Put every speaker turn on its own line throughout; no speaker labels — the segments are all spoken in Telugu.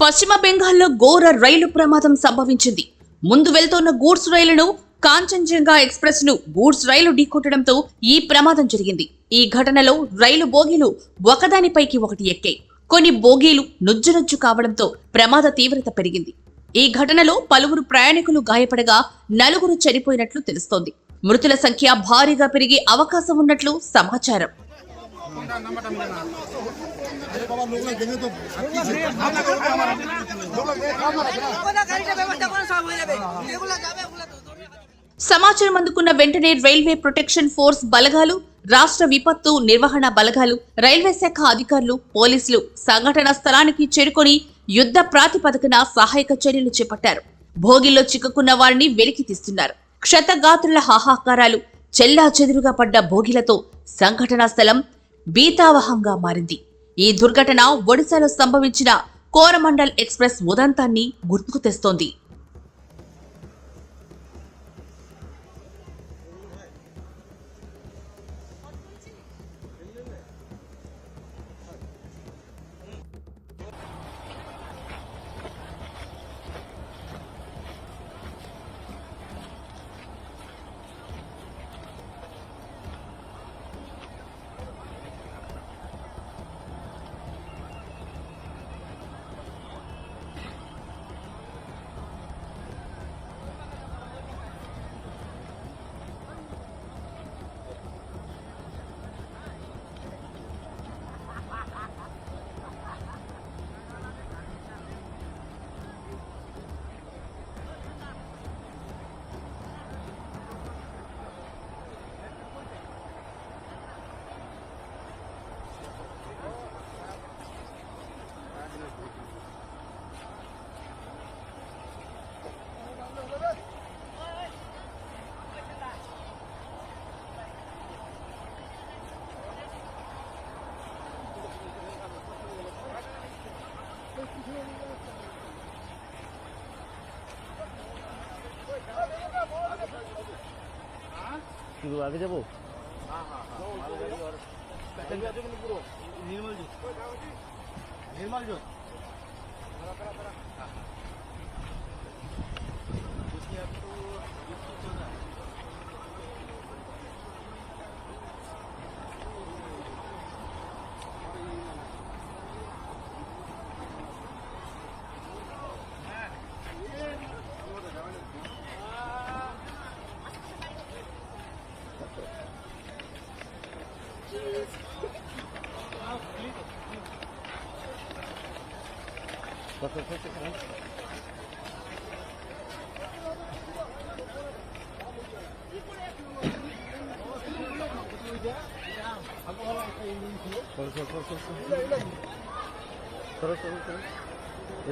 పశ్చిమ బెంగాల్లో ఘోర రైలు ప్రమాదం సంభవించింది. ముందు వెళ్తోన్న గూడ్స్ రైలును కాంచన్జంగా ఎక్స్ప్రెస్ ను గూడ్స్ రైలు ఢీకొట్టడంతో ఈ ప్రమాదం జరిగింది. ఈ ఘటనలో రైలు బోగీలు ఒకదానిపైకి ఒకటి ఎక్కాయి. కొన్ని బోగీలు నుజ్జునుజ్జు కావడంతో ప్రమాద తీవ్రత పెరిగింది. ఈ ఘటనలో పలువురు ప్రయాణికులు గాయపడగా 4 చనిపోయినట్లు తెలుస్తోంది. మృతుల సంఖ్య భారీగా పెరిగే అవకాశం ఉన్నట్లు సమాచారం. సమాచారం అందుకున్న వెంటనే రైల్వే ప్రొటెక్షన్ ఫోర్స్ బలగాలు, రాష్ట్ర విపత్తు నిర్వహణ బలగాలు, రైల్వే శాఖ అధికారులు, పోలీసులు సంఘటనా స్థలానికి చేరుకొని యుద్ధ ప్రాతిపదికన సహాయక చర్యలు చేపట్టారు. భోగిల్లో చిక్కుకున్న వారిని వెలికి తీస్తున్నారు. క్షతగాత్రుల హాహాకారాలు, చెల్లాచెదురుగా పడ్డ భోగిలతో సంఘటనా స్థలం భీతావహంగా మారింది. ఈ దుర్ఘటన ఒడిశాలో సంభవించిన కోరమండల్ ఎక్స్ప్రెస్ ఉదంతాన్ని గుర్తుకు తెస్తోంది.
आगे जाबो निर्मल जो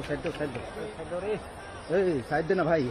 साइड दो साइड देना भाई।